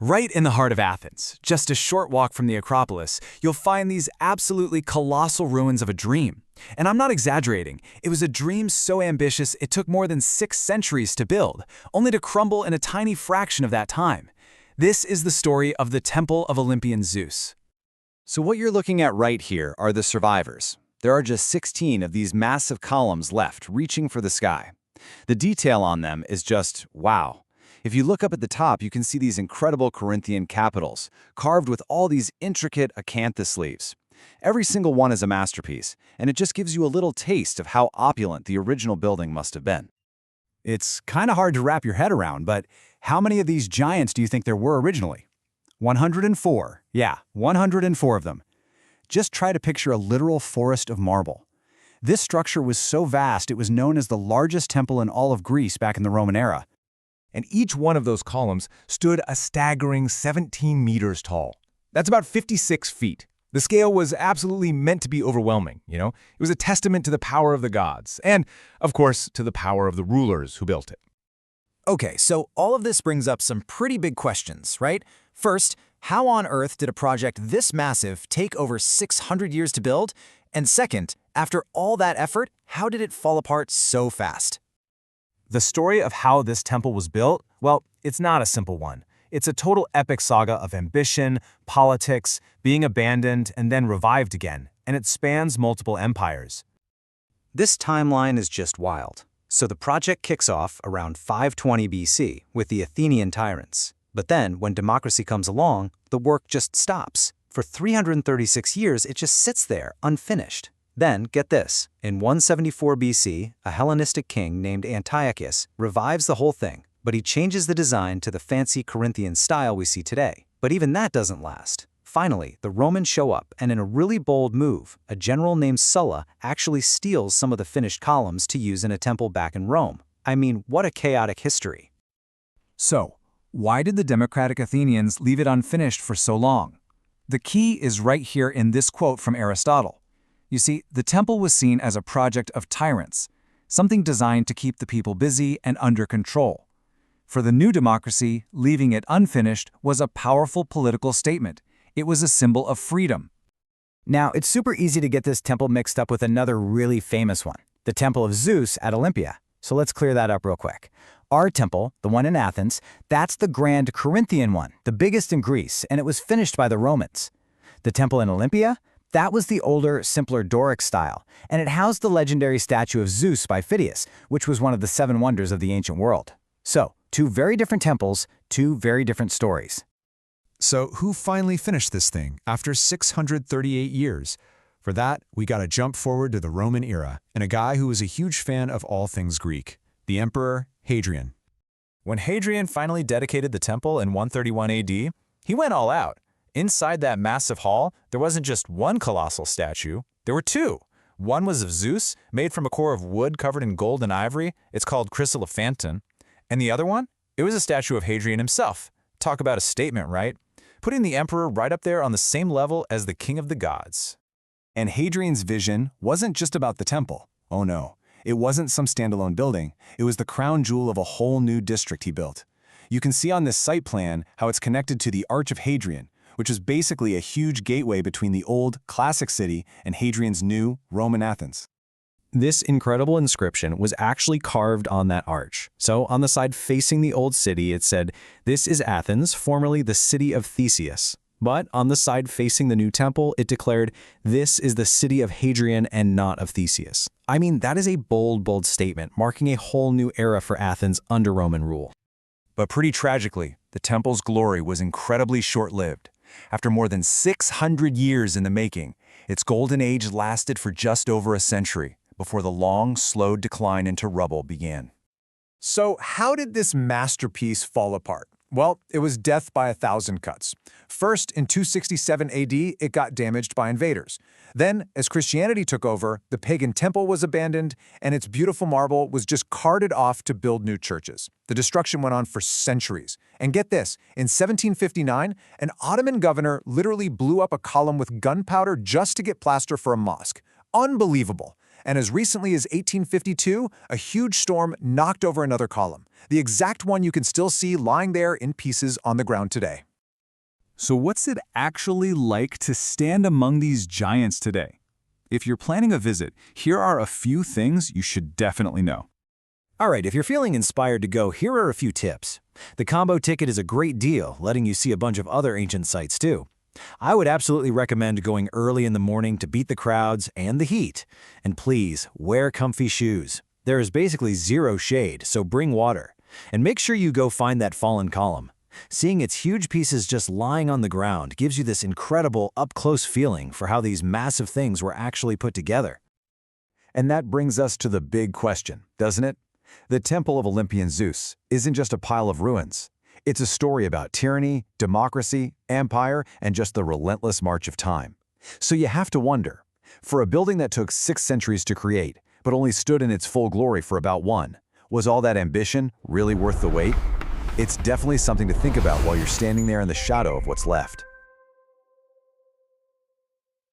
Right in the heart of Athens, just a short walk from the Acropolis, you'll find these absolutely colossal ruins of a dream. And I'm not exaggerating, it was a dream so ambitious it took more than 6 centuries to build, only to crumble in a tiny fraction of that time. This is the story of the Temple of Olympian Zeus. So what you're looking at right here are the survivors. There are just 16 of these massive columns left, reaching for the sky. The detail on them is just wow. If you look up at the top, you can see these incredible Corinthian capitals, carved with all these intricate acanthus leaves. Every single one is a masterpiece, and it just gives you a little taste of how opulent the original building must have been. It's kind of hard to wrap your head around, but how many of these giants do you think there were originally? 104. Yeah, 104 of them. Just try to picture a literal forest of marble. This structure was so vast it was known as the largest temple in all of Greece back in the Roman era. And each one of those columns stood a staggering 17 meters tall. That's about 56 feet. The scale was absolutely meant to be overwhelming, you know? It was a testament to the power of the gods, and, of course, to the power of the rulers who built it. Okay, so all of this brings up some pretty big questions, right? First, how on earth did a project this massive take over 600 years to build? And second, after all that effort, how did it fall apart so fast? The story of how this temple was built, well, it's not a simple one. It's a total epic saga of ambition, politics, being abandoned, and then revived again, and it spans multiple empires. This timeline is just wild. So the project kicks off around 520 BC with the Athenian tyrants. But then, when democracy comes along, the work just stops. For 336 years, it just sits there, unfinished. Then, get this, in 174 BC, a Hellenistic king named Antiochus revives the whole thing, but he changes the design to the fancy Corinthian style we see today. But even that doesn't last. Finally, the Romans show up, and in a really bold move, a general named Sulla actually steals some of the finished columns to use in a temple back in Rome. I mean, what a chaotic history. So, why did the democratic Athenians leave it unfinished for so long? The key is right here in this quote from Aristotle. You see, the temple was seen as a project of tyrants, something designed to keep the people busy and under control. For the new democracy, leaving it unfinished was a powerful political statement. It was a symbol of freedom. Now, it's super easy to get this temple mixed up with another really famous one, the Temple of Zeus at Olympia. So let's clear that up real quick. Our temple, the one in Athens, that's the grand Corinthian one, the biggest in Greece, and it was finished by the Romans. The temple in Olympia? That was the older, simpler Doric style, and it housed the legendary statue of Zeus by Phidias, which was one of the 7 wonders of the ancient world. So, 2 very different temples, 2 very different stories. So who finally finished this thing after 638 years? For that, we gotta jump forward to the Roman era and a guy who was a huge fan of all things Greek, the Emperor Hadrian. When Hadrian finally dedicated the temple in 131 AD, he went all out. Inside that massive hall, there wasn't just one colossal statue, there were 2. One was of Zeus, made from a core of wood covered in gold and ivory. It's called Chrysophanton. And the other one? It was a statue of Hadrian himself. Talk about a statement, right? Putting the emperor right up there on the same level as the king of the gods. And Hadrian's vision wasn't just about the temple. Oh no, it wasn't some standalone building. It was the crown jewel of a whole new district he built. You can see on this site plan how it's connected to the Arch of Hadrian, which is basically a huge gateway between the old, classic city and Hadrian's new, Roman Athens. This incredible inscription was actually carved on that arch. So on the side facing the old city, it said, "This is Athens, formerly the city of Theseus." But on the side facing the new temple, it declared, "This is the city of Hadrian and not of Theseus." I mean, that is a bold, bold statement, marking a whole new era for Athens under Roman rule. But pretty tragically, the temple's glory was incredibly short-lived. After more than 600 years in the making, its golden age lasted for just over a century, before the long, slow decline into rubble began. So how did this masterpiece fall apart? Well, it was death by 1,000 cuts. First, in 267 AD, it got damaged by invaders. Then, as Christianity took over, the pagan temple was abandoned, and its beautiful marble was just carted off to build new churches. The destruction went on for centuries. And get this, in 1759, an Ottoman governor literally blew up a column with gunpowder just to get plaster for a mosque. Unbelievable. And as recently as 1852, a huge storm knocked over another column, the exact one you can still see lying there in pieces on the ground today. So what's it actually like to stand among these giants today? If you're planning a visit, here are a few things you should definitely know. All right, if you're feeling inspired to go, here are a few tips. The combo ticket is a great deal, letting you see a bunch of other ancient sites too. I would absolutely recommend going early in the morning to beat the crowds and the heat. And please, wear comfy shoes. There is basically zero shade, so bring water. And make sure you go find that fallen column. Seeing its huge pieces just lying on the ground gives you this incredible up-close feeling for how these massive things were actually put together. And that brings us to the big question, doesn't it? The Temple of Olympian Zeus isn't just a pile of ruins. It's a story about tyranny, democracy, empire, and just the relentless march of time. So you have to wonder, for a building that took 6 centuries to create, but only stood in its full glory for about 1, was all that ambition really worth the wait? It's definitely something to think about while you're standing there in the shadow of what's left.